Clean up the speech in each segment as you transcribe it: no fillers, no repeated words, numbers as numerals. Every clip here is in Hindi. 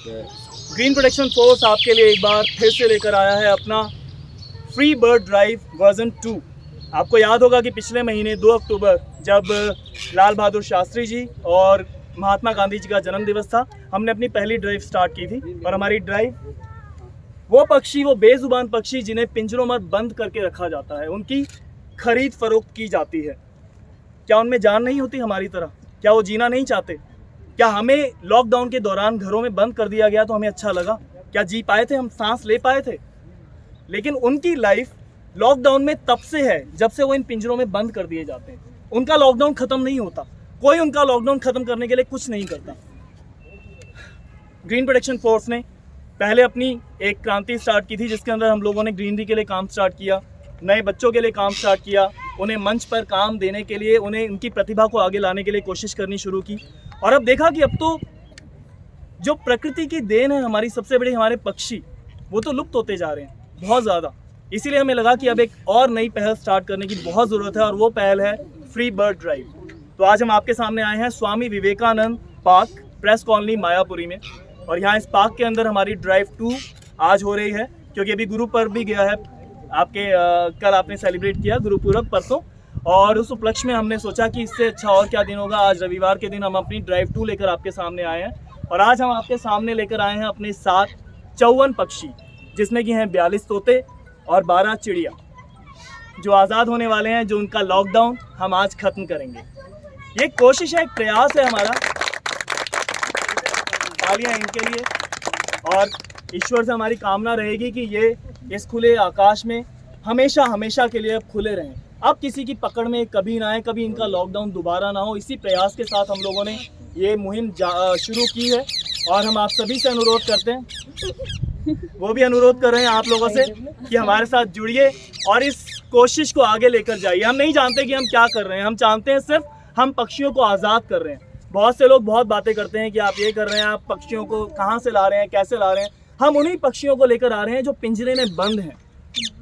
ग्रीन प्रोटेक्शन फोर्स आपके लिए एक बार फिर से लेकर आया है अपना फ्री बर्ड ड्राइव वर्जन 2। आपको याद होगा कि पिछले महीने 2 अक्टूबर जब लाल बहादुर शास्त्री जी और महात्मा गांधी जी का जन्म दिवस था, हमने अपनी पहली ड्राइव स्टार्ट की थी। और हमारी ड्राइव वो पक्षी, वो बेजुबान पक्षी जिन्हें पिंजरों में बंद करके रखा जाता है, उनकी खरीद फरोख्त की जाती है। क्या उनमें जान नहीं होती हमारी तरह? क्या वो जीना नहीं चाहते? क्या हमें लॉकडाउन के दौरान घरों में बंद कर दिया गया तो हमें अच्छा लगा? क्या जी पाए थे? हम सांस ले पाए थे? लेकिन उनकी लाइफ लॉकडाउन में तब से है जब से वो इन पिंजरों में बंद कर दिए जाते हैं। उनका लॉकडाउन खत्म नहीं होता, कोई उनका लॉकडाउन खत्म करने के लिए कुछ नहीं करता। ग्रीन प्रोटेक्शन फोर्स ने पहले अपनी एक क्रांति स्टार्ट की थी, जिसके अंदर हम लोगों ने ग्रीनरी के लिए काम स्टार्ट किया, नए बच्चों के लिए काम स्टार्ट किया, उन्हें मंच पर काम देने के लिए, उन्हें उनकी प्रतिभा को आगे लाने के लिए कोशिश करनी शुरू की। और अब देखा कि अब तो जो प्रकृति की देन है हमारी, सबसे बड़ी हमारे पक्षी, वो तो लुप्त होते जा रहे हैं बहुत ज़्यादा। इसीलिए हमें लगा कि अब एक और नई पहल स्टार्ट करने की बहुत ज़रूरत है, और वो पहल है फ्री बर्ड ड्राइव। तो आज हम आपके सामने आए हैं Swami Vivekanand park, press colony, Mayapuri में। और यहाँ इस पार्क के अंदर हमारी ड्राइव 2 आज हो रही है, क्योंकि अभी गुरु पर्व भी गया है। आपके कल आपने सेलिब्रेट किया गुरु पूरब, परसों, और उस उपलक्ष्य में हमने सोचा कि इससे अच्छा और क्या दिन होगा। आज रविवार के दिन हम अपनी ड्राइव 2 लेकर आपके सामने आए हैं। और आज हम आपके सामने लेकर आए हैं अपने साथ 54 पक्षी, जिसमें कि हैं 42 तोते और 12 चिड़िया, जो आज़ाद होने वाले हैं, जो उनका लॉकडाउन हम आज ख़त्म करेंगे। ये कोशिश है, एक प्रयास है हमारा। तालियां इनके लिए। और ईश्वर से हमारी कामना रहेगी कि ये इस खुले आकाश में हमेशा हमेशा के लिए खुले रहें, अब किसी की पकड़ में कभी ना आए, कभी इनका लॉकडाउन दोबारा ना हो। इसी प्रयास के साथ हम लोगों ने ये मुहिम शुरू की है। और हम आप सभी से अनुरोध करते हैं, वो भी अनुरोध कर रहे हैं आप लोगों से, कि हमारे साथ जुड़िए और इस कोशिश को आगे लेकर जाइए। हम नहीं जानते कि हम क्या कर रहे हैं, हम जानते हैं सिर्फ हम पक्षियों को आज़ाद कर रहे हैं। बहुत से लोग बहुत बातें करते हैं कि आप ये कर रहे हैं, आप पक्षियों को कहाँ से ला रहे हैं, कैसे ला रहे हैं। हम उन्हीं पक्षियों को लेकर आ रहे हैं जो पिंजरे में बंद हैं।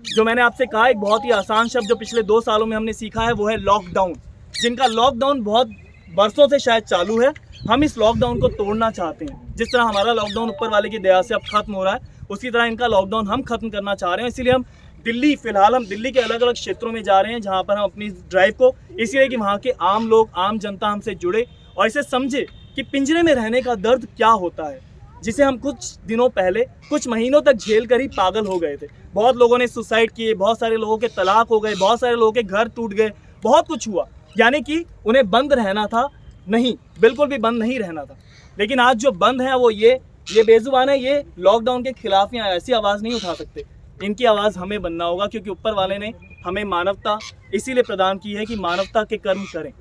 जो मैंने आपसे कहा, एक बहुत ही आसान शब्द जो पिछले 2 सालों में हमने सीखा है, वो है लॉकडाउन। जिनका लॉकडाउन बहुत बरसों से शायद चालू है, हम इस लॉकडाउन को तोड़ना चाहते हैं। जिस तरह हमारा लॉकडाउन ऊपर वाले की दया से अब खत्म हो रहा है, उसी तरह इनका लॉकडाउन हम खत्म करना चाह रहे हैं। इसीलिए हम दिल्ली, फिलहाल हम दिल्ली के अलग अलग क्षेत्रों में जा रहे हैं, जहाँ पर हम अपनी ड्राइव को, इसलिए कि वहाँ के आम लोग, आम जनता हमसे जुड़े और इसे समझे कि पिंजरे में रहने का दर्द क्या होता है, जिसे हम कुछ दिनों पहले, कुछ महीनों तक झेल कर ही पागल हो गए थे। बहुत लोगों ने सुसाइड किए, बहुत सारे लोगों के तलाक हो गए, बहुत सारे लोगों के घर टूट गए, बहुत कुछ हुआ। यानी कि उन्हें बंद रहना था, नहीं, बिल्कुल भी बंद नहीं रहना था। लेकिन आज जो बंद है वो ये बेजुबान है, ये लॉकडाउन के खिलाफ यहाँ ऐसी आवाज़ नहीं उठा सकते। इनकी आवाज़ हमें बनना होगा, क्योंकि ऊपर वाले ने हमें मानवता इसीलिए प्रदान की है कि मानवता के कर्म करें।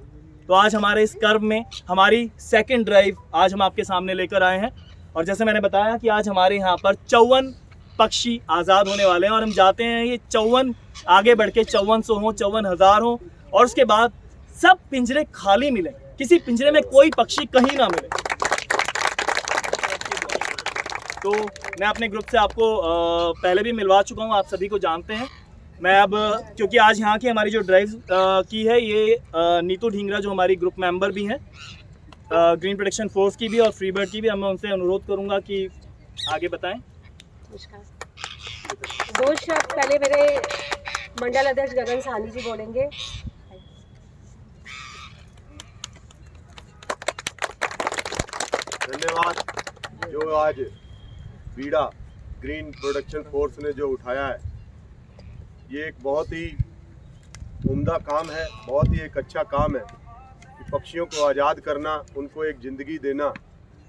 तो आज हमारे इस कर्म में हमारी सेकंड ड्राइव आज हम आपके सामने लेकर आए हैं। और जैसे मैंने बताया कि आज हमारे यहाँ पर 54 पक्षी आज़ाद होने वाले हैं, और हम चाहते हैं ये 54 आगे बढ़ के 5400 हों, 54,000 हों, और उसके बाद सब पिंजरे खाली मिले, किसी पिंजरे में कोई पक्षी कहीं ना मिले। तो मैं अपने ग्रुप से आपको पहले भी मिलवा चुका हूँ, आप सभी को जानते हैं। मैं अब, क्योंकि आज यहाँ की हमारी जो ड्राइव की है, ये नीतू ढींगरा जो हमारी ग्रुप मेंबर भी हैं, ग्रीन प्रोटेक्शन फोर्स की भी और फ्री बर्ड की भी, मैं उनसे अनुरोध करूंगा कि आगे बताएं। 2 शब्द पहले मेरे मंडल अध्यक्ष गगन साहनी जी बोलेंगे। धन्यवाद। जो आज बीड़ा ग्रीन प्रोटेक्शन फोर्स ने जो उठाया है, ये एक बहुत ही उम्दा काम है, बहुत ही एक अच्छा काम है कि पक्षियों को आज़ाद करना, उनको एक ज़िंदगी देना।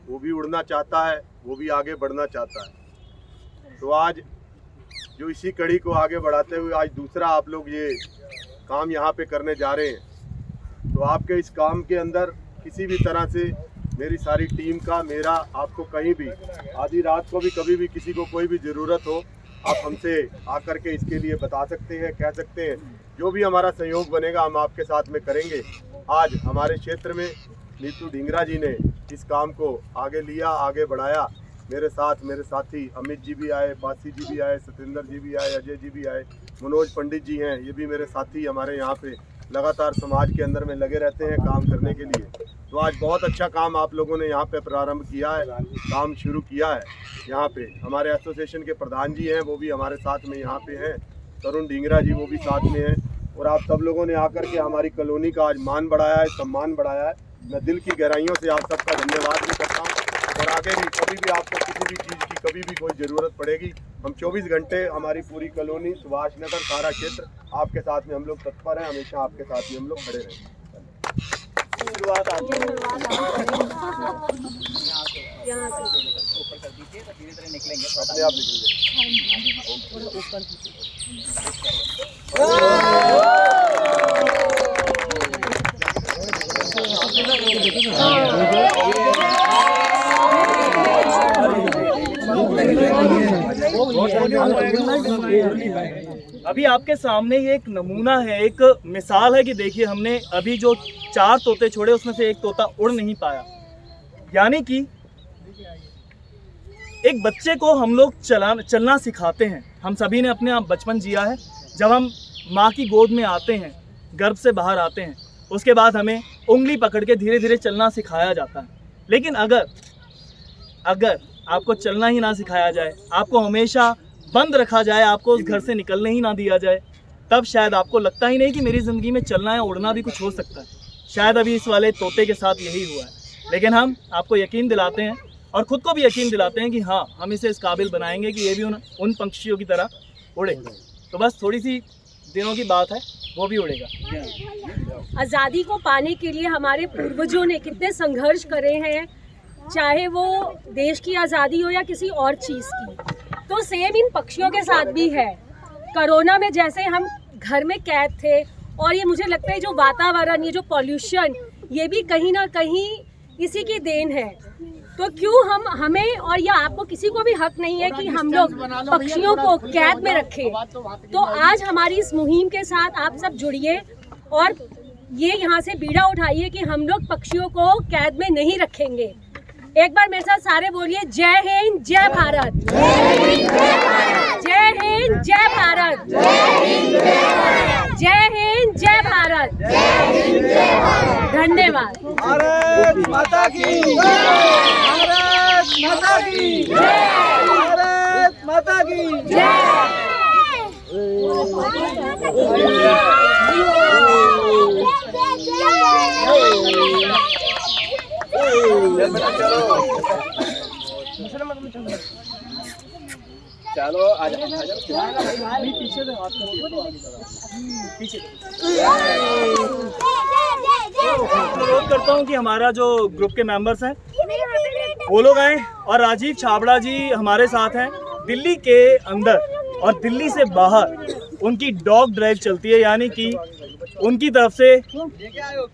वो भी उड़ना चाहता है, वो भी आगे बढ़ना चाहता है। तो आज जो इसी कड़ी को आगे बढ़ाते हुए आज दूसरा आप लोग ये काम यहाँ पे करने जा रहे हैं। तो आपके इस काम के अंदर किसी भी तरह से मेरी सारी टीम का, मेरा, आपको कहीं भी आधी रात को भी कभी भी किसी को कोई भी ज़रूरत हो, आप हमसे आकर के इसके लिए बता सकते हैं, कह सकते हैं। जो भी हमारा सहयोग बनेगा हम आपके साथ में करेंगे। आज हमारे क्षेत्र में नीतू ढींगरा जी ने इस काम को आगे लिया, आगे बढ़ाया। मेरे साथ मेरे साथी अमित जी भी आए, बासी जी भी आए, सतेंद्र जी भी आए, अजय जी भी आए, मनोज पंडित जी हैं, ये भी मेरे साथी हमारे यहाँ पे लगातार समाज के अंदर में लगे रहते हैं काम करने के लिए। तो आज बहुत अच्छा काम आप लोगों ने यहाँ पे प्रारंभ किया है, काम शुरू किया है। यहाँ पे हमारे एसोसिएशन के प्रधान जी हैं, वो भी हमारे साथ में यहाँ पे हैं, तरुण ढींगरा जी वो भी साथ में हैं, और आप सब लोगों ने आकर के हमारी कॉलोनी का आज मान बढ़ाया है, सम्मान बढ़ाया है। मैं दिल की गहराइयों से आप सबका धन्यवाद भी करता हूँ। और आगे भी कभी भी आपको किसी भी चीज़ की कभी भी कोई ज़रूरत पड़ेगी, हम 24 घंटे हमारी पूरी कॉलोनी, सुभाष नगर, सारा क्षेत्र आपके साथ में हम लोग तत्पर हैं, हमेशा आपके साथ में हम लोग खड़े रहेंगे। शुरुआत आपकी यहाँ से ऊपर कर दीजिए तो धीरे धीरे निकलेंगे, अपने आप निकल अभी आपके सामने ये एक नमूना है, एक मिसाल है कि देखिए हमने अभी जो 4 तोते छोड़े उसमें से एक तोता उड़ नहीं पाया। यानी कि एक बच्चे को हम लोग चलना सिखाते हैं। हम सभी ने अपने आप बचपन जिया है। जब हम माँ की गोद में आते हैं, गर्भ से बाहर आते हैं, उसके बाद हमें उंगली पकड़ के धीरे धीरे चलना सिखाया जाता है। लेकिन अगर आपको चलना ही ना सिखाया जाए, आपको हमेशा बंद रखा जाए, आपको उस घर से निकलने ही ना दिया जाए, तब शायद आपको लगता ही नहीं कि मेरी ज़िंदगी में चलना या उड़ना भी कुछ हो सकता है। शायद अभी इस वाले तोते के साथ यही हुआ है। लेकिन हम आपको यकीन दिलाते हैं और ख़ुद को भी यकीन दिलाते हैं कि हाँ, हम इसे इस काबिल बनाएंगे कि ये भी उन पक्षियों की तरह उड़े। तो बस थोड़ी सी दिनों की बात है, वो भी उड़ेगा। आज़ादी को पाने के लिए हमारे पूर्वजों ने कितने संघर्ष करे हैं, चाहे वो देश की आज़ादी हो या किसी और चीज़ की। तो सेम इन पक्षियों के साथ भी है। कोरोना में जैसे हम घर में कैद थे, और ये मुझे लगता है जो वातावरण, ये जो पॉल्यूशन, ये भी कहीं ना कहीं इसी की देन है। तो क्यों हमें और या आपको किसी को भी हक नहीं है कि हम लोग पक्षियों को कैद में रखें। तो आज हमारी इस मुहिम के साथ आप सब जुड़िए और ये यहाँ से बीड़ा उठाइए कि हम लोग पक्षियों को कैद में नहीं रखेंगे। एक बार मेरे साथ सारे बोलिए, जय हिंद, जय भारत। जय हिंद, जय भारत। जय हिंद, जय भारत। धन्यवाद। भारत माता की भारत माता की भारत माता की चलो आजा पीछे से हाथ करो, पीछे अनुरोध करता हूँ कि हमारा जो ग्रुप के मेंबर्स हैं वो लोग आए, और राजीव छाबड़ा जी हमारे साथ हैं। दिल्ली के अंदर और दिल्ली से बाहर उनकी डॉग ड्राइव चलती है, यानी कि उनकी तरफ से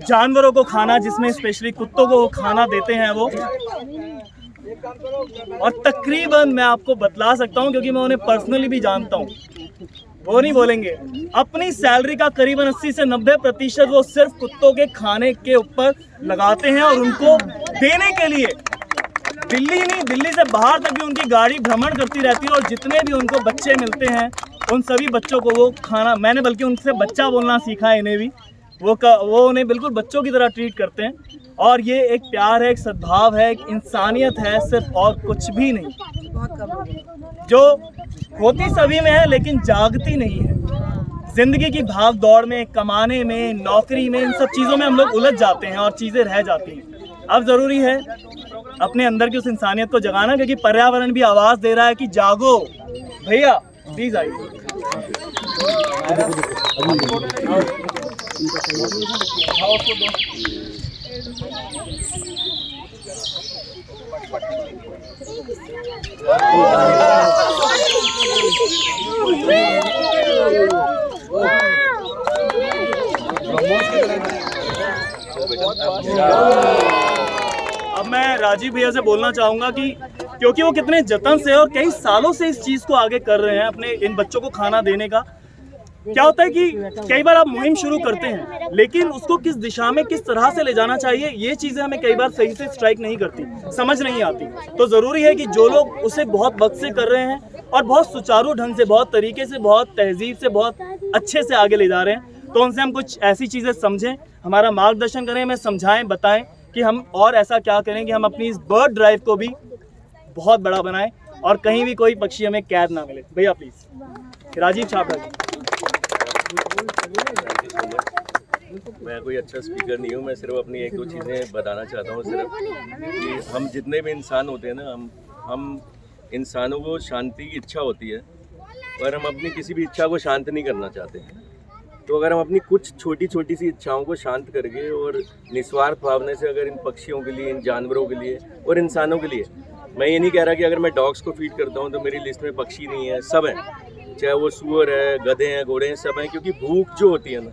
जानवरों को खाना, जिसमें स्पेशली कुत्तों को खाना देते हैं वो। और तकरीबन मैं आपको बतला सकता हूं क्योंकि मैं उन्हें पर्सनली भी जानता हूं, वो नहीं बोलेंगे, अपनी सैलरी का करीबन 80 से 90% वो सिर्फ कुत्तों के खाने के ऊपर लगाते हैं। और उनको देने के लिए दिल्ली नहीं, दिल्ली से बाहर तक भी उनकी गाड़ी भ्रमण करती रहती है। और जितने भी उनको बच्चे मिलते हैं उन सभी बच्चों को वो खाना, मैंने बल्कि उनसे बच्चा बोलना सीखा है इन्हें भी, वो उन्हें बिल्कुल बच्चों की तरह ट्रीट करते हैं। और ये एक प्यार है, एक सद्भाव है, एक इंसानियत है, सिर्फ और कुछ भी नहीं, जो होती सभी में है लेकिन जागती नहीं है। जिंदगी की भाग दौड़ में, कमाने में, नौकरी में, इन सब चीज़ों में हम लोग उलझ जाते हैं और चीज़ें रह जाती हैं। अब ज़रूरी है अपने अंदर की उस इंसानियत को जगाना, क्योंकि पर्यावरण भी आवाज़ दे रहा है कि जागो भैया, प्लीज आइए। अब मैं राजीव भैया से बोलना चाहूँगा कि क्योंकि वो कितने जतन से और कई सालों से इस चीज़ को आगे कर रहे हैं, अपने इन बच्चों को खाना देने का। क्या होता है कि कई बार आप मुहिम शुरू करते हैं, लेकिन उसको किस दिशा में, किस तरह से ले जाना चाहिए, ये चीज़ें हमें कई बार सही से स्ट्राइक नहीं करती, समझ नहीं आती। तो ज़रूरी है कि जो लोग उसे बहुत वक्त से कर रहे हैं और बहुत सुचारू ढंग से, बहुत तरीके से, बहुत तहजीब से, बहुत अच्छे से आगे ले जा रहे हैं, तो उनसे हम कुछ ऐसी चीज़ें समझें, हमारा मार्गदर्शन करें, हमें समझाएं, बताएं कि हम और ऐसा क्या करें कि हम अपनी इस बर्ड ड्राइव को भी बहुत बड़ा बनाएं और कहीं भी कोई पक्षी हमें कैद ना मिले। भैया प्लीज, राजीव छाबड़ा जी। मैं कोई अच्छा स्पीकर नहीं हूँ, मैं सिर्फ अपनी एक दो चीज़ें बताना चाहता हूँ सिर्फ कि हम जितने भी इंसान होते हैं ना, हम इंसानों को शांति की इच्छा होती है पर हम अपनी किसी भी इच्छा को शांत नहीं करना चाहते। तो अगर हम अपनी कुछ छोटी छोटी सी इच्छाओं को शांत करके और निस्वार्थ भावना से अगर इन पक्षियों के लिए, इन जानवरों के लिए और इंसानों के लिए, मैं ये नहीं कह रहा कि अगर मैं डॉग्स को फीड करता हूँ तो मेरी लिस्ट में पक्षी नहीं है, सब हैं, चाहे वो सूअर है, गधे हैं, घोड़े हैं, सब हैं। क्योंकि भूख जो होती है ना,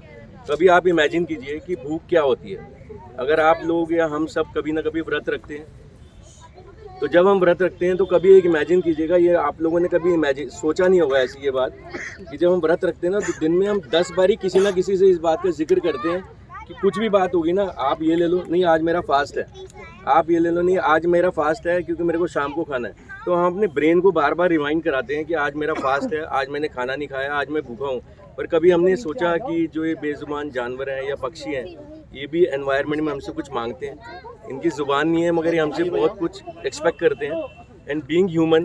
कभी आप इमेजिन कीजिए कि भूख क्या होती है। अगर आप लोग या हम सब कभी ना कभी व्रत रखते हैं, तो जब हम व्रत रखते हैं तो कभी एक इमेजिन कीजिएगा, ये आप लोगों ने कभी सोचा नहीं होगा ऐसी ये बात, कि जब हम व्रत रखते हैं ना तो दिन में हम 10 बारी किसी ना किसी से इस बात का जिक्र करते हैं कि कुछ भी बात होगी ना, आप ये ले लो, नहीं आज मेरा फास्ट है, आप ये ले लो, नहीं आज मेरा फास्ट है क्योंकि मेरे को शाम को खाना है। तो हम अपने ब्रेन को बार बार रिमाइंड कराते हैं कि आज मेरा फास्ट है, आज मैंने खाना नहीं खाया, आज मैं भूखा हूँ। पर कभी हमने सोचा कि जो ये बेजुबान जानवर हैं या पक्षी हैं, ये भी एनवायरनमेंट में हमसे कुछ मांगते हैं, इनकी ज़ुबान नहीं है मगर ये हमसे बहुत कुछ एक्सपेक्ट करते हैं। एंड बीइंग ह्यूमन,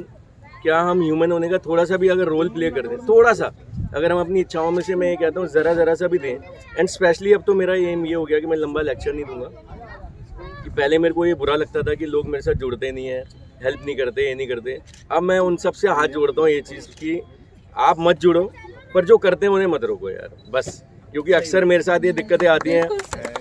क्या हम ह्यूमन होने का थोड़ा सा भी अगर रोल प्ले कर दें, थोड़ा सा अगर हम अपनी इच्छाओं में से, मैं ये कहता हूँ ज़रा सा भी दें। एंड स्पेशली अब तो मेरा एम ये हो गया कि मैं लंबा लेक्चर नहीं दूंगा, कि पहले मेरे को ये बुरा लगता था कि लोग मेरे साथ जुड़ते नहीं हैं, हेल्प नहीं करते, ये नहीं करते। अब मैं उन सब से हाथ जोड़ता हूँ ये चीज़ कि आप मत जुड़ो, पर जो करते हैं उन्हें मत रोको यार, बस। क्योंकि अक्सर मेरे साथ ये दिक्कतें आती हैं,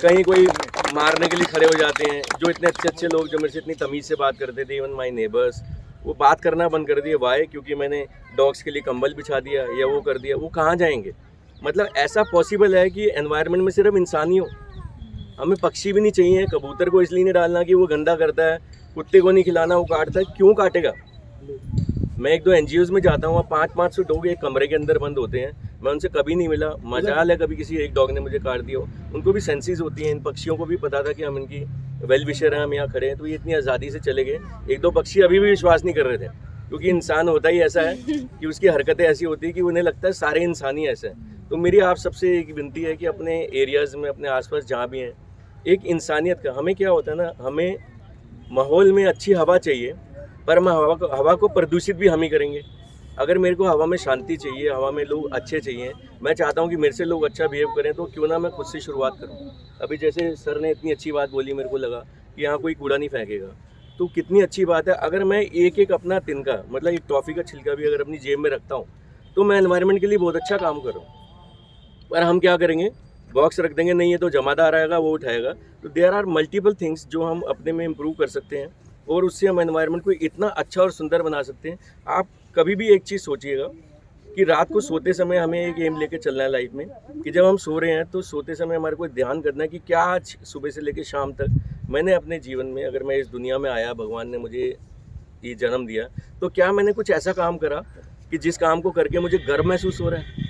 कहीं कोई मारने के लिए खड़े हो जाते हैं। जो इतने अच्छे लोग जो मेरे से इतनी तमीज़ से बात करते थे, इवन माई नेबर्स, वो बात करना बंद कर दिए। वाई? क्योंकि मैंने डॉग्स के लिए कंबल बिछा दिया या वो कर दिया। वो कहाँ जाएंगे? मतलब ऐसा पॉसिबल है कि एनवायरनमेंट में सिर्फ इंसान ही हो, हमें पक्षी भी नहीं चाहिए। कबूतर को इसलिए नहीं डालना कि वो गंदा करता है, कुत्ते को नहीं खिलाना, वो काटता है, क्यों काटेगा? मैं एक दो NGOs में जाता हूँ, 500 डॉग एक कमरे के अंदर बंद होते हैं, मैं उनसे कभी नहीं मिला। मजाल है कभी किसी एक डॉग ने मुझे काट दिया हो। उनको भी सेंसेस होती हैं, इन पक्षियों को भी पता था कि हम इनकी वेल विशर हैं, हम यहाँ खड़े हैं, तो ये इतनी आज़ादी से चले गए। एक दो पक्षी अभी भी विश्वास नहीं कर रहे थे, क्योंकि इंसान होता ही ऐसा है कि उसकी हरकतें ऐसी होती है कि उन्हें लगता है सारे इंसान ही ऐसे हैं। तो मेरी आप सबसे एक विनती है कि अपने एरियाज़ में, अपने आसपास जहाँ भी हैं, एक इंसानियत का, हमें क्या होता है ना, हमें माहौल में अच्छी हवा चाहिए, पर हम हवा को प्रदूषित भी हम ही करेंगे। अगर मेरे को हवा में शांति चाहिए, हवा में लोग अच्छे चाहिए, मैं चाहता हूँ कि मेरे से लोग अच्छा बिहेव करें, तो क्यों ना मैं खुद से शुरुआत करूँ। अभी जैसे सर ने इतनी अच्छी बात बोली, मेरे को लगा कि यहाँ कोई कूड़ा नहीं फेंकेगा, तो कितनी अच्छी बात है। अगर मैं एक अपना तिनका, मतलब एक टॉफ़ी का छिलका भी अगर अपनी जेब में रखता हूँ, तो मैं एनवायरनमेंट के लिए बहुत अच्छा काम कर रहा हूँ। पर हम क्या करेंगे, बॉक्स रख देंगे, नहीं ये तो जमादार आएगा वो उठाएगा। तो देयर आर मल्टीपल थिंग्स जो हम अपने में इम्प्रूव कर सकते हैं और उससे हम एनवायरनमेंट को इतना अच्छा और सुंदर बना सकते हैं। आप कभी भी एक चीज़ सोचिएगा कि रात को सोते समय हमें एक एम लेके चलना है लाइफ में, कि जब हम सो रहे हैं तो सोते समय हमारे को ध्यान करना है कि क्या आज सुबह से लेकर शाम तक मैंने अपने जीवन में, अगर मैं इस दुनिया में आया, भगवान ने मुझे ये जन्म दिया, तो क्या मैंने कुछ ऐसा काम करा कि जिस काम को करके मुझे गर्व महसूस हो रहा है,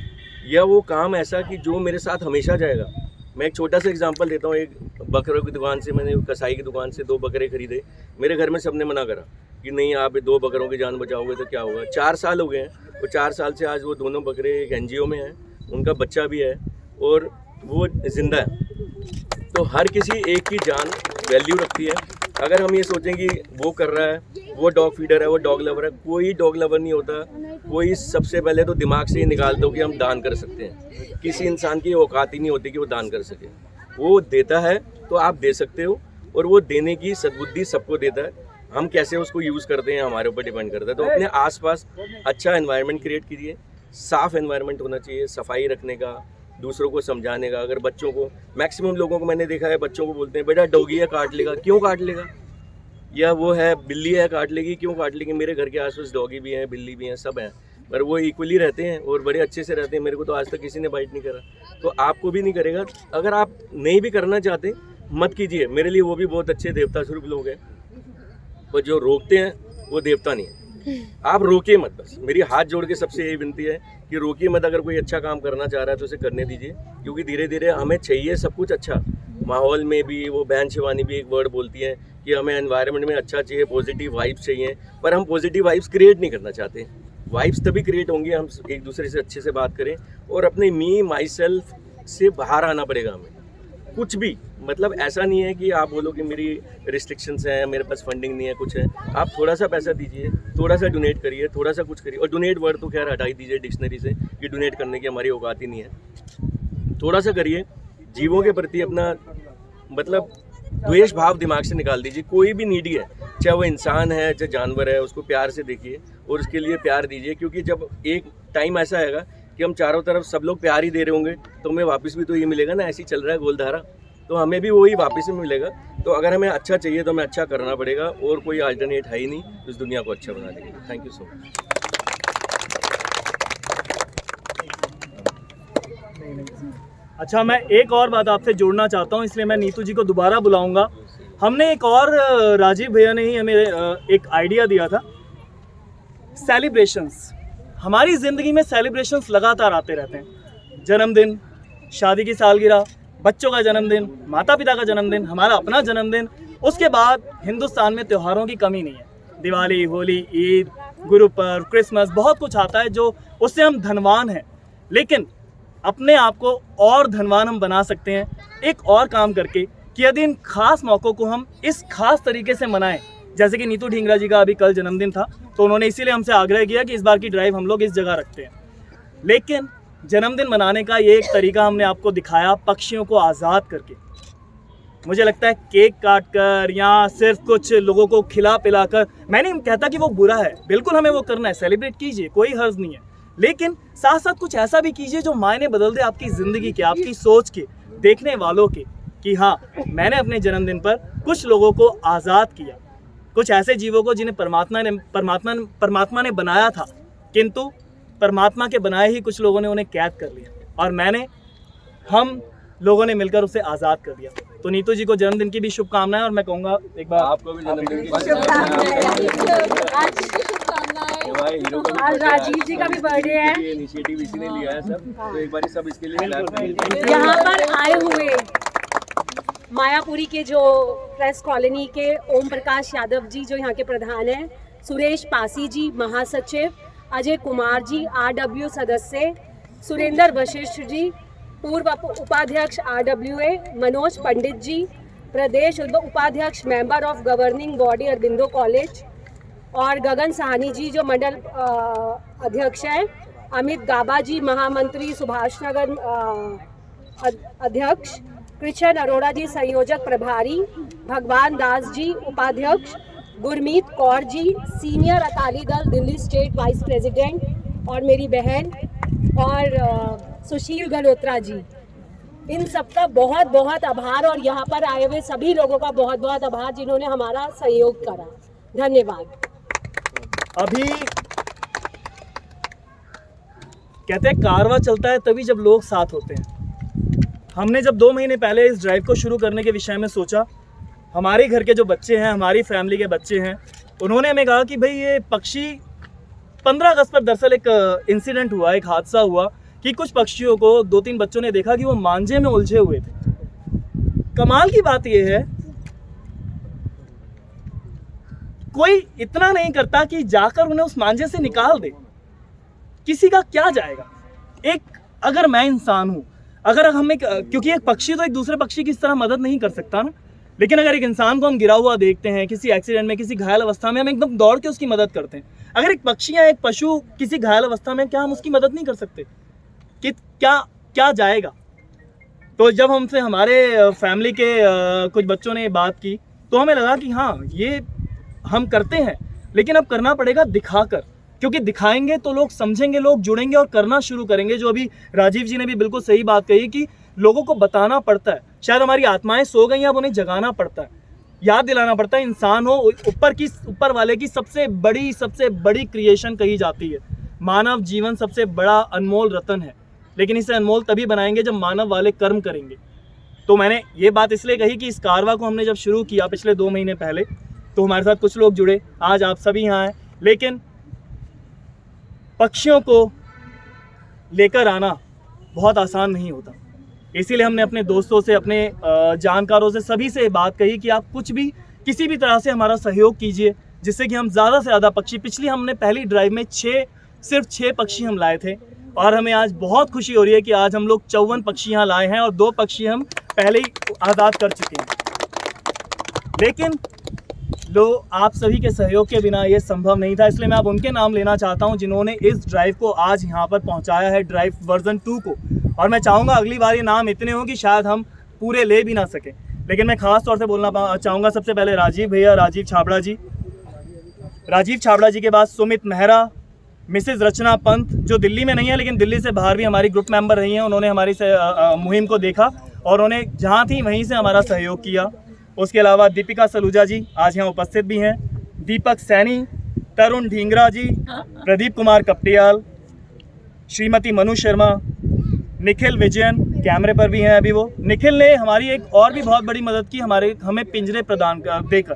या वो काम ऐसा कि जो मेरे साथ हमेशा जाएगा। मैं एक छोटा सा एग्जांपल देता हूँ। एक बकरों की दुकान से, मैंने कसाई की दुकान से 2 बकरे खरीदे। मेरे घर में सबने मना करा कि नहीं आप 2 बकरों की जान बचाओगे तो क्या होगा। 4 साल हो गए हैं, और 4 साल से आज वो दोनों बकरे एक NGO में हैं, उनका बच्चा भी है और वो ज़िंदा है। तो हर किसी एक की जान वैल्यू रखती है। अगर हम ये सोचें कि वो कर रहा है, वो डॉग फीडर है, वो डॉग लवर है, कोई डॉग लवर नहीं होता। कोई सबसे पहले तो दिमाग से ही निकाल दो कि हम दान कर सकते हैं। किसी इंसान की औकात ही नहीं होती कि वो दान कर सके। वो देता है तो आप दे सकते हो, और वो देने की सद्बुद्धि सबको देता है। हम कैसे उसको यूज़ करते हैं हमारे ऊपर डिपेंड करता है। तो अपने आसपास अच्छा एनवायरनमेंट क्रिएट कीजिए। साफ़ एनवायरनमेंट होना चाहिए, सफाई रखने का, दूसरों को समझाने का। अगर बच्चों को, मैक्सिमम लोगों को मैंने देखा है, बच्चों को बोलते हैं बेटा डॉगी है काट लेगा। क्यों काट लेगा? या वो है बिल्ली है काट लेगी, क्यों काट लेगी? मेरे घर के आसपास डॉगी भी हैं, बिल्ली भी हैं, सब हैं, पर वो इक्वली रहते हैं और बड़े अच्छे से रहते हैं। मेरे को तो आज तक किसी ने बाइट नहीं करा, तो आपको भी नहीं करेगा। अगर आप नहीं भी करना चाहते मत कीजिए। मेरे लिए वो भी बहुत अच्छे देवता स्वरूप लोग हैं, पर जो रोकते हैं वो देवता नहीं है। आप रोकिए मत, बस मेरी हाथ जोड़ के सबसे यही विनती है कि रोकिए मत। अगर कोई अच्छा काम करना चाह रहा है तो उसे करने दीजिए, क्योंकि धीरे धीरे हमें चाहिए सब कुछ अच्छा। माहौल में भी वो बहन शिवानी भी एक वर्ड बोलती हैं कि हमें एनवायरनमेंट में अच्छा चाहिए, पॉजिटिव वाइब्स चाहिए, पर हम पॉजिटिव वाइब्स क्रिएट नहीं करना चाहते। वाइब्स तभी क्रिएट होंगी हम एक दूसरे से अच्छे से बात करें, और अपने मी माई सेल्फ से बाहर आना पड़ेगा हमें। कुछ भी मतलब ऐसा नहीं है कि आप बोलो कि मेरी रिस्ट्रिक्शंस हैं, मेरे पास फंडिंग नहीं है, कुछ है। आप थोड़ा सा पैसा दीजिए, थोड़ा सा डोनेट करिए, थोड़ा सा कुछ करिए। और डोनेट वर्ड तो खैर हटा ही दीजिए डिक्शनरी से, कि डोनेट करने की हमारी औकात ही नहीं है। थोड़ा सा करिए, जीवों के प्रति अपना मतलब द्वेष भाव दिमाग से निकाल दीजिए। कोई भी नीडी है, चाहे वो इंसान है चाहे जानवर है, उसको प्यार से देखिए और उसके लिए प्यार दीजिए। क्योंकि जब एक टाइम ऐसा आएगा कि हम चारों तरफ सब लोग प्यार ही दे रहे होंगे, तो हमें वापस भी तो ये मिलेगा ना, ऐसे ही चल रहा है गोलधारा, तो हमें भी वही वापस में मिलेगा। तो अगर हमें अच्छा चाहिए तो हमें अच्छा करना पड़ेगा, और कोई अल्टरनेट है ही नहीं इस दुनिया को अच्छा बनाने के लिए। Thank you so much. अच्छा, मैं एक और बात आपसे जोड़ना चाहता हूँ, इसलिए मैं नीतू जी को दोबारा बुलाऊंगा। हमने एक और राजीव भैया ने ही हमें एक आइडिया दिया था, सेलिब्रेशंस। हमारी ज़िंदगी में सेलिब्रेशंस लगातार आते रहते हैं। जन्मदिन, शादी की सालगिरह, बच्चों का जन्मदिन, माता पिता का जन्मदिन, हमारा अपना जन्मदिन। उसके बाद हिंदुस्तान में त्योहारों की कमी नहीं है। दिवाली, होली, ईद, गुरु पर्व, क्रिसमस, बहुत कुछ आता है जो उससे हम धनवान हैं। लेकिन अपने आप को और धनवान हम बना सकते हैं एक और काम करके, कि यदि इन खास मौक़ों को हम इस खास तरीके से मनाएं। जैसे कि नीतू ढींगरा जी का अभी कल जन्मदिन था, तो उन्होंने इसीलिए हमसे आग्रह किया कि इस बार की ड्राइव हम लोग इस जगह रखते हैं। लेकिन जन्मदिन मनाने का ये एक तरीका हमने आपको दिखाया, पक्षियों को आज़ाद करके। मुझे लगता है केक काट कर या सिर्फ कुछ लोगों को खिला पिला कर, मैं नहीं कहता कि वो बुरा है, बिल्कुल हमें वो करना है, सेलिब्रेट कीजिए, कोई हर्ज नहीं है। लेकिन साथ साथ कुछ ऐसा भी कीजिए जो मायने बदल दे आपकी ज़िंदगी के, आपकी सोच के, देखने वालों के, कि हाँ, मैंने अपने जन्मदिन पर कुछ लोगों को आज़ाद किया, कुछ ऐसे जीवों को जिन्हें परमात्मा ने बनाया था, किंतु परमात्मा के बनाए ही कुछ लोगों ने उन्हें कैद कर लिया, और हम लोगों ने मिलकर उसे आज़ाद कर दिया। तो नीतू जी को जन्मदिन की भी शुभकामनाएं, और मैं कहूँगा एक बार आपको भी जन्मदिन की आज राजीव जी का भी बर्थडे है। इनिशिएटिव इसी ने लिया है सब, तो एक बार सब इसके लिए यहाँ पर आए हुए मायापुरी के जो प्रेस कॉलोनी के ओम प्रकाश यादव जी जो यहाँ के प्रधान हैं, सुरेश पासी जी महासचिव, अजय कुमार जी RW सदस्य, सुरेंद्र वशिष्ठ जी पूर्व उपाध्यक्ष RWA, मनोज पंडित जी प्रदेश उपाध्यक्ष member of governing body Aurobindo college, और गगन साहनी जी जो मंडल अध्यक्ष हैं, अमित गाबा जी महामंत्री सुभाष नगर अध्यक्ष, कृष्ण अरोड़ा जी संयोजक प्रभारी, भगवान दास जी उपाध्यक्ष, Gurmeet Kaur ji senior Akali Dal Delhi state wise president, और मेरी बहन और सुशील गल्होत्रा जी। इन सबका बहुत बहुत आभार, और यहाँ पर आए हुए सभी लोगों का बहुत बहुत आभार जिन्होंने हमारा सहयोग करा। धन्यवाद। अभी कहते हैं कारवां चलता है तभी जब लोग साथ होते हैं। हमने जब 2 महीने पहले इस ड्राइव को शुरू करने के विषय में सोचा, हमारे घर के जो बच्चे हैं, हमारी फैमिली के बच्चे हैं, उन्होंने हमें कहा कि भाई ये पक्षी 15 अगस्त पर दरअसल एक इंसिडेंट हुआ, एक हादसा हुआ कि कुछ पक्षियों को 2-3 बच्चों ने देखा कि वो मांझे में उलझे हुए थे। कमाल की बात यह है, कोई इतना नहीं करता कि जाकर उन्हें उस मांझे से निकाल दे। किसी का क्या जाएगा? अगर मैं इंसान हूं, अगर हमें, क्योंकि एक पक्षी तो एक दूसरे पक्षी की इस तरह मदद नहीं कर सकता ना, लेकिन अगर एक इंसान को हम गिरा हुआ देखते हैं किसी एक्सीडेंट में, किसी घायल अवस्था में, हम एकदम दौड़ के उसकी मदद करते हैं। अगर एक पक्षी या एक पशु किसी घायल अवस्था में, क्या हम उसकी मदद नहीं कर सकते? कि क्या जाएगा? तो जब हमसे हमारे फैमिली के कुछ बच्चों ने बात की, तो हमें लगा कि हाँ, ये हम करते हैं, लेकिन अब करना पड़ेगा दिखाकर, क्योंकि दिखाएंगे तो लोग समझेंगे, लोग जुड़ेंगे और करना शुरू करेंगे। जो अभी राजीव जी ने भी बिल्कुल सही बात कही कि लोगों को बताना पड़ता है। शायद हमारी आत्माएं सो गई, अब उन्हें जगाना पड़ता है, याद दिलाना पड़ता है। इंसान हो, ऊपर वाले की सबसे बड़ी क्रिएशन कही जाती है। मानव जीवन सबसे बड़ा अनमोल रतन है, लेकिन इसे अनमोल तभी बनाएंगे जब मानव वाले कर्म करेंगे। तो मैंने ये बात इसलिए कही कि इस कारवां को हमने जब शुरू किया पिछले 2 महीने पहले, तो हमारे साथ कुछ लोग जुड़े, आज आप सभी यहाँ हैं, लेकिन पक्षियों को लेकर आना बहुत आसान नहीं होता। इसीलिए हमने अपने दोस्तों से, अपने जानकारों से, सभी से बात कही कि आप कुछ भी, किसी भी तरह से हमारा सहयोग कीजिए, जिससे कि हम ज़्यादा से ज़्यादा पक्षी, पिछली हमने पहली ड्राइव में सिर्फ 6 पक्षी हम लाए थे, और हमें आज बहुत खुशी हो रही है कि आज हम लोग 54 पक्षी यहाँ लाए हैं, और 2 पक्षी हम पहले ही आज़ाद कर चुके हैं। लेकिन आप सभी के सहयोग के बिना ये संभव नहीं था, इसलिए मैं अब उनके नाम लेना चाहता हूं जिन्होंने इस ड्राइव को आज यहाँ पर पहुँचाया है, ड्राइव वर्जन 2 को। और मैं चाहूँगा अगली बार ये नाम इतने हों कि शायद हम पूरे ले भी ना सकें, लेकिन मैं ख़ास तौर से बोलना चाहूँगा सबसे पहले राजीव भैया, राजीव छाबड़ा जी। राजीव छाबड़ा जी के बाद सुमित मेहरा, मिसेज़ रचना पंत जो दिल्ली में नहीं है लेकिन दिल्ली से बाहर भी हमारी ग्रुप मेंबर रही हैं। उन्होंने हमारी मुहिम को देखा और उन्हें जहाँ थी वहीं से हमारा सहयोग किया। उसके अलावा दीपिका सलूजा जी आज यहाँ उपस्थित भी हैं, दीपक सैनी, तरुण ढींगरा जी, प्रदीप कुमार कपटियाल, श्रीमती मनु शर्मा, निखिल विजयन कैमरे पर भी हैं अभी वो। निखिल ने हमारी एक और भी बहुत बड़ी मदद की, हमें पिंजरे प्रदान देकर,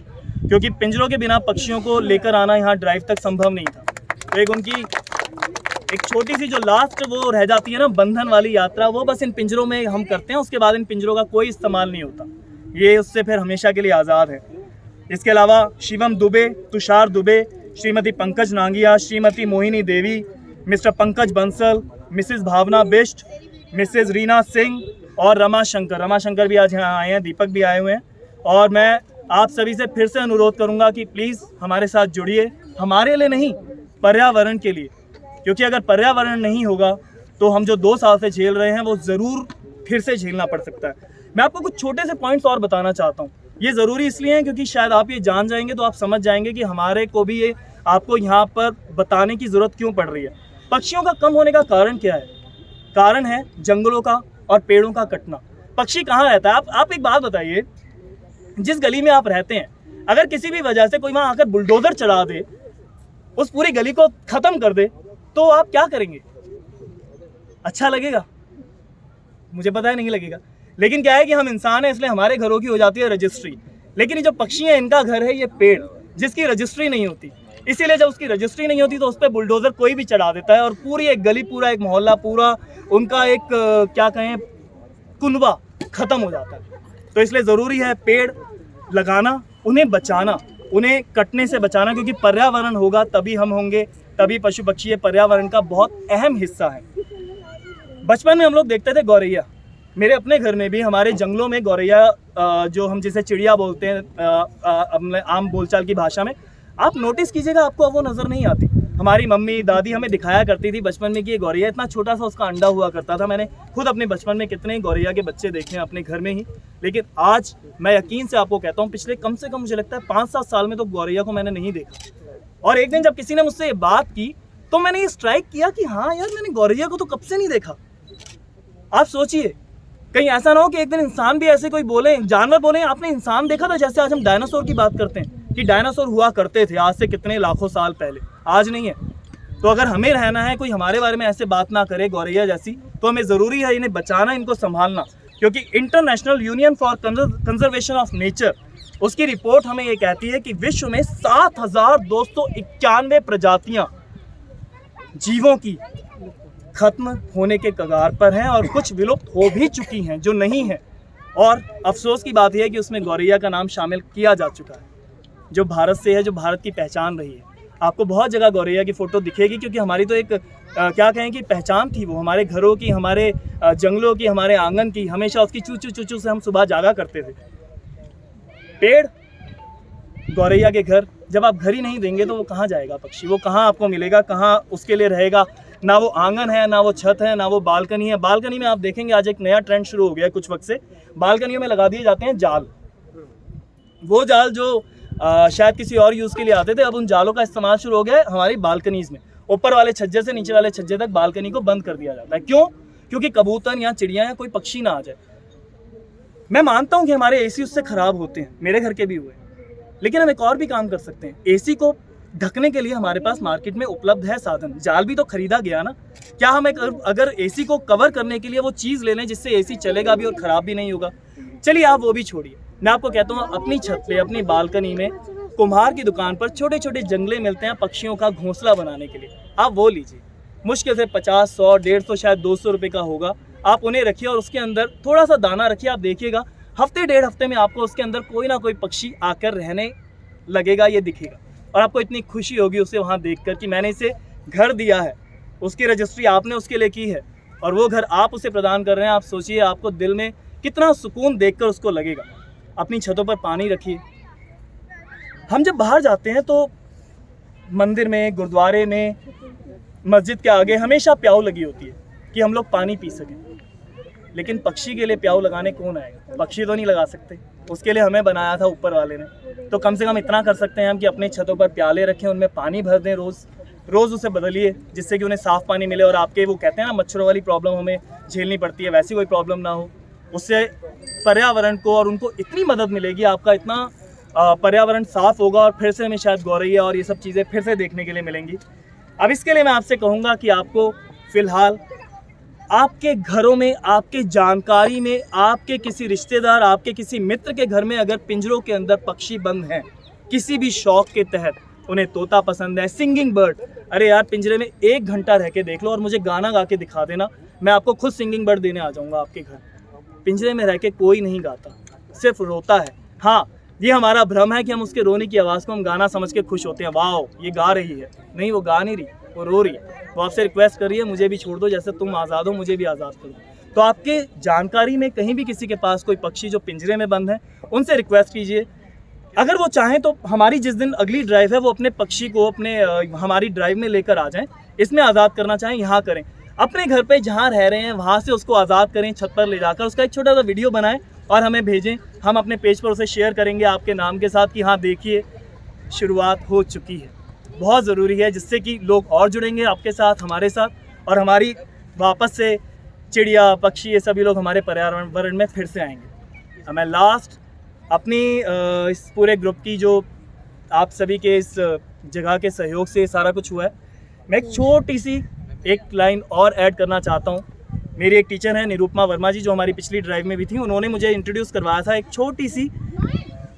क्योंकि पिंजरों के बिना पक्षियों को लेकर आना यहाँ ड्राइव तक संभव नहीं था। तो एक उनकी एक छोटी सी जो लास्ट वो रह जाती है ना बंधन वाली यात्रा, वो बस इन पिंजरों में हम करते हैं। उसके बाद इन पिंजरों का कोई इस्तेमाल नहीं होता, ये उससे फिर हमेशा के लिए आज़ाद है। इसके अलावा शिवम दुबे, तुषार दुबे, श्रीमती पंकज नांगिया, श्रीमती मोहिनी देवी, मिस्टर पंकज बंसल, मिसेज़ भावना बिष्ट, मिसेज़ रीना सिंह और रमा शंकर भी आज यहाँ आए हैं, दीपक भी आए हुए हैं। और मैं आप सभी से फिर से अनुरोध करूँगा कि प्लीज़ हमारे साथ जुड़िए, हमारे लिए नहीं पर्यावरण के लिए, क्योंकि अगर पर्यावरण नहीं होगा तो हम जो 2 साल से झेल रहे हैं वो ज़रूर फिर से झेलना पड़ सकता है। मैं आपको कुछ छोटे से पॉइंट्स और बताना चाहता हूँ, ये ज़रूरी इसलिए है क्योंकि शायद आप ये जान जाएंगे तो आप समझ जाएंगे कि हमारे को भी ये आपको यहाँ पर बताने की ज़रूरत क्यों पड़ रही है। पक्षियों का कम होने का कारण क्या है? कारण है जंगलों का और पेड़ों का कटना। पक्षी कहाँ रहता है? आप एक बात बताइए, जिस गली में आप रहते हैं अगर किसी भी वजह से कोई वहाँ आकर बुलडोज़र चढ़ा दे, उस पूरी गली को ख़त्म कर दे, तो आप क्या करेंगे? अच्छा लगेगा? मुझे पता है नहीं लगेगा। लेकिन क्या है कि हम इंसान हैं, इसलिए हमारे घरों की हो जाती है रजिस्ट्री। लेकिन ये जो पक्षी हैं इनका घर है ये पेड़, जिसकी रजिस्ट्री नहीं होती। इसीलिए जब उसकी रजिस्ट्री नहीं होती तो उस पर बुलडोज़र कोई भी चढ़ा देता है और पूरी एक गली, पूरा एक मोहल्ला, पूरा उनका एक क्या कहें कुनबा ख़त्म हो जाता है। तो इसलिए ज़रूरी है पेड़ लगाना, उन्हें बचाना, उन्हें कटने से बचाना, क्योंकि पर्यावरण होगा तभी हम होंगे, तभी पशु पक्षी ये पर्यावरण का बहुत अहम हिस्सा है। बचपन में हम लोग देखते थे गौरैया, मेरे अपने घर में भी हमारे जंगलों में गौरैया, जो हम जिसे चिड़िया बोलते हैं आम बोलचाल की भाषा में, आप नोटिस कीजिएगा आपको अब वो नज़र नहीं आती। हमारी मम्मी दादी हमें दिखाया करती थी बचपन में कि ये गौरैया इतना छोटा सा उसका अंडा हुआ करता था। मैंने खुद अपने बचपन में कितने गौरैया के बच्चे देखे हैं अपने घर में ही। लेकिन आज मैं यकीन से आपको कहता हूँ पिछले कम से कम मुझे लगता है 5-7 साल में तो गौरैया को मैंने नहीं देखा। और एक दिन जब किसी ने मुझसे ये बात की तो मैंने ये स्ट्राइक किया कि हाँ यार, मैंने गौरैया को तो कब से नहीं देखा। आप सोचिए कहीं ऐसा ना हो कि एक दिन इंसान भी ऐसे कोई बोले, जानवर बोले आपने इंसान देखा था। जैसे आज हम डायनासोर की बात करते हैं कि डायनासोर हुआ करते थे आज से कितने लाखों साल पहले, आज नहीं है। तो अगर हमें रहना है, कोई हमारे बारे में ऐसे बात ना करे गौरैया जैसी, तो हमें ज़रूरी है इन्हें बचाना, इनको संभालना। क्योंकि international union for conservation of nature, उसकी रिपोर्ट हमें ये कहती है कि विश्व में 7,291 प्रजातियाँ जीवों की खत्म होने के कगार पर हैं और कुछ विलुप्त हो भी चुकी हैं जो नहीं है। और अफसोस की बात यह है कि उसमें गौरैया का नाम शामिल किया जा चुका है, जो भारत से है, जो भारत की पहचान रही है। आपको बहुत जगह गौरैया की फ़ोटो दिखेगी, क्योंकि हमारी तो एक क्या कहें कि पहचान थी वो, हमारे घरों की, हमारे जंगलों की, हमारे आंगन की। हमेशा उसकी चू चू चू चू से हम सुबह जागा करते थे। पेड़, गौरैया के घर, जब आप घर ही नहीं देंगे तो वो कहाँ जाएगा पक्षी? वो कहाँ आपको मिलेगा, कहाँ उसके लिए रहेगा? ना वो आंगन है, ना वो छत है, ना वो बालकनी है। बालकनी में आप देखेंगे आज एक नया ट्रेंड शुरू हो गया है कुछ वक्त से, बालकनियों में लगा दिए जाते हैं जाल। वो जाल जो शायद किसी और यूज़ के लिए आते थे, अब उन जालों का इस्तेमाल शुरू हो गया है हमारी बालकनीज़ में। ऊपर वाले छज्जे से नीचे वाले छज्जे तक बालकनी को बंद कर दिया जाता है। क्यों? क्योंकि कबूतर या चिड़िया या कोई पक्षी ना आ जाए। मैं मानता हूँ कि हमारे एसी उससे ख़राब होते हैं, मेरे घर के भी हुए, लेकिन हम एक और भी काम कर सकते हैं। एसी को ढकने के लिए हमारे पास मार्केट में उपलब्ध है साधन, जाल भी तो खरीदा गया ना। क्या हम अगर एसी को कवर करने के लिए वो चीज़ ले लें जिससे एसी चलेगा भी और ख़राब भी नहीं होगा? चलिए आप वो भी छोड़िए, मैं आपको कहता हूँ अपनी छत पे, अपनी बालकनी में कुम्हार की दुकान पर छोटे छोटे जंगले मिलते हैं पक्षियों का घोंसला बनाने के लिए। आप वो लीजिए, मुश्किल से 50, 100, 150, शायद 200 रुपये का होगा। आप उन्हें रखिए और उसके अंदर थोड़ा सा दाना रखिए। आप देखिएगा हफ्ते 1.5 हफ्ते में आपको उसके अंदर कोई ना कोई पक्षी आकर रहने लगेगा, ये दिखेगा। और आपको इतनी खुशी होगी उसे वहाँ देखकर कि मैंने इसे घर दिया है, उसकी रजिस्ट्री आपने उसके लिए की है और वो घर आप उसे प्रदान कर रहे हैं। आप सोचिए आपको दिल में कितना सुकून देखकर उसको लगेगा। अपनी छतों पर पानी रखिए। हम जब बाहर जाते हैं तो मंदिर में, गुरुद्वारे में, मस्जिद के आगे हमेशा प्याऊ लगी होती है कि हम लोग पानी पी सकें, लेकिन पक्षी के लिए प्याऊ लगाने कौन आएगा? पक्षी तो नहीं लगा सकते, उसके लिए हमें बनाया था ऊपर वाले ने। तो कम से कम इतना कर सकते हैं हम कि अपने छतों पर प्याले रखें, उनमें पानी भर दें, रोज़ उसे बदलिए, जिससे कि उन्हें साफ़ पानी मिले और आपके वो कहते हैं ना मच्छरों वाली प्रॉब्लम हमें झेलनी पड़ती है, वैसी कोई प्रॉब्लम ना हो। उससे पर्यावरण को और उनको इतनी मदद मिलेगी, आपका इतना पर्यावरण साफ़ होगा और फिर से हमें शायद गौरैया और ये सब चीज़ें फिर से देखने के लिए मिलेंगी। अब इसके लिए मैं आपसे कहूँगा कि आपको फ़िलहाल आपके घरों में, आपके जानकारी में, आपके किसी रिश्तेदार, आपके किसी मित्र के घर में अगर पिंजरों के अंदर पक्षी बंद हैं, किसी भी शौक के तहत, उन्हें तोता पसंद है, सिंगिंग बर्ड, अरे यार पिंजरे में 1 घंटा रह के देख लो और मुझे गाना गा के दिखा देना, मैं आपको खुद सिंगिंग बर्ड देने आ जाऊँगा आपके घर। पिंजरे में रह के कोई नहीं गाता, सिर्फ रोता है। हाँ, ये हमारा भ्रम है कि हम उसके रोने की आवाज़ को हम गाना समझ के खुश होते हैं, वाह ये गा रही है। नहीं, वो गा नहीं रही, वो रो रही है। वो आपसे रिक्वेस्ट कर रही है, मुझे भी छोड़ दो, जैसे तुम आज़ाद हो मुझे भी आज़ाद करो। तो आपके जानकारी में कहीं भी किसी के पास कोई पक्षी जो पिंजरे में बंद है, उनसे रिक्वेस्ट कीजिए, अगर वो चाहें तो हमारी जिस दिन अगली ड्राइव है वो अपने पक्षी को अपने हमारी ड्राइव में लेकर आ जाएं। इसमें आज़ाद करना चाहें यहाँ करें, अपने घर पे जहाँ रह रहे हैं वहाँ से उसको आज़ाद करें, छत पर ले जाकर उसका एक छोटा सा वीडियो बनाएं और हमें भेजें। हम अपने पेज पर उसे शेयर करेंगे आपके नाम के साथ कि हाँ देखिए शुरुआत हो चुकी है। बहुत ज़रूरी है, जिससे कि लोग और जुड़ेंगे आपके साथ, हमारे साथ, और हमारी वापस से चिड़िया, पक्षी, ये सभी लोग हमारे पर्यावरण में फिर से आएंगे। मैं लास्ट अपनी इस पूरे ग्रुप की, जो आप सभी के इस जगह के सहयोग से सारा कुछ हुआ है, मैं एक छोटी सी एक लाइन और ऐड करना चाहता हूँ। मेरी एक टीचर हैं निरूपमा वर्मा जी, जो हमारी पिछली ड्राइव में भी थी, उन्होंने मुझे इंट्रोड्यूस करवाया था एक छोटी सी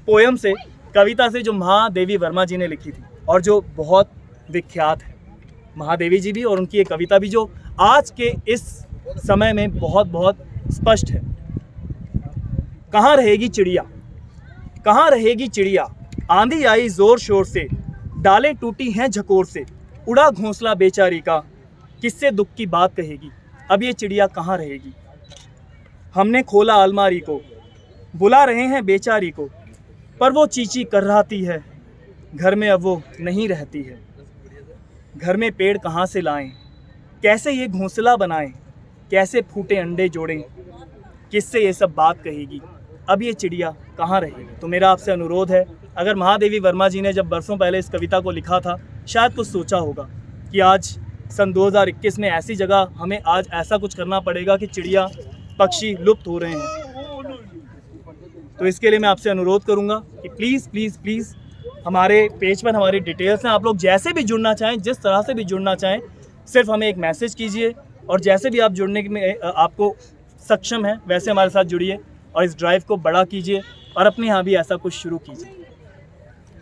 पोएम से, कविता से, जो महादेवी वर्मा जी ने लिखी थी और जो बहुत विख्यात है। महादेवी जी भी और उनकी एक कविता भी जो आज के इस समय में बहुत बहुत स्पष्ट है। कहाँ रहेगी चिड़िया, कहाँ रहेगी चिड़िया, आंधी आई जोर शोर से, डालें टूटी हैं झकोर से, उड़ा घोंसला बेचारी का, किससे दुख की बात कहेगी, अब ये चिड़िया कहाँ रहेगी। हमने खोला अलमारी को, बुला रहे हैं बेचारी को, पर वो चींची करराती है, घर में अब वो नहीं रहती है। घर में पेड़ कहाँ से लाएं, कैसे ये घोंसला बनाएं, कैसे फूटे अंडे जोड़ें, किससे ये सब बात कहेगी, अब ये चिड़िया कहाँ रहेगी। तो मेरा आपसे अनुरोध है, अगर महादेवी वर्मा जी ने जब बरसों पहले इस कविता को लिखा था, शायद कुछ सोचा होगा कि आज सन 2021 में ऐसी जगह हमें आज ऐसा कुछ करना पड़ेगा कि चिड़िया, पक्षी लुप्त हो रहे हैं। तो इसके लिए मैं आपसे अनुरोध करूंगा कि प्लीज़ प्लीज़ प्लीज़ हमारे पेज पर हमारी डिटेल्स हैं, आप लोग जैसे भी जुड़ना चाहें, जिस तरह से भी जुड़ना चाहें, सिर्फ हमें एक मैसेज कीजिए और जैसे भी आप जुड़ने में आपको सक्षम है वैसे हमारे साथ जुड़िए और इस ड्राइव को बड़ा कीजिए और अपने यहाँ भी ऐसा कुछ शुरू कीजिए।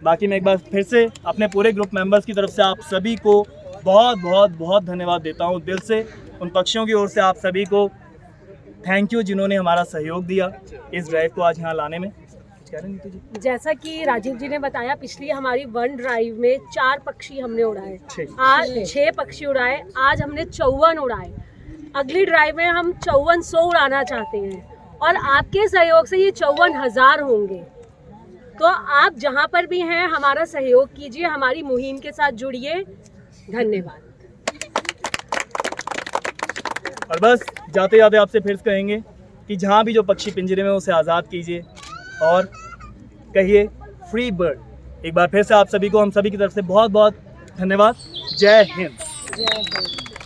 बाकी मैं एक बार फिर से अपने पूरे ग्रुप मेंबर्स की तरफ से आप सभी को बहुत बहुत बहुत धन्यवाद देता हूँ दिल से। उन पक्षियों की ओर से आप सभी को थैंक यू जिन्होंने हमारा सहयोग दिया इस ड्राइव को आज यहाँ लाने में। जैसा कि राजीव जी ने बताया, पिछली हमारी वन ड्राइव में 4 पक्षी हमने उड़ाए, आज 6 पक्षी उड़ाए, आज हमने 54 उड़ाए। अगली ड्राइव में हम 5400 उड़ाना चाहते हैं और आपके सहयोग से ये 54,000 होंगे। तो आप जहाँ पर भी हैं हमारा सहयोग कीजिए, हमारी मुहिम के साथ जुड़िए। धन्यवाद। और बस जाते जाते आपसे फिर कहेंगे कि जहाँ भी जो पक्षी पिंजरे में उसे आज़ाद कीजिए और कहिए फ्री बर्ड। एक बार फिर से आप सभी को हम सभी की तरफ से बहुत बहुत धन्यवाद। जय हिंद। जय हिंद।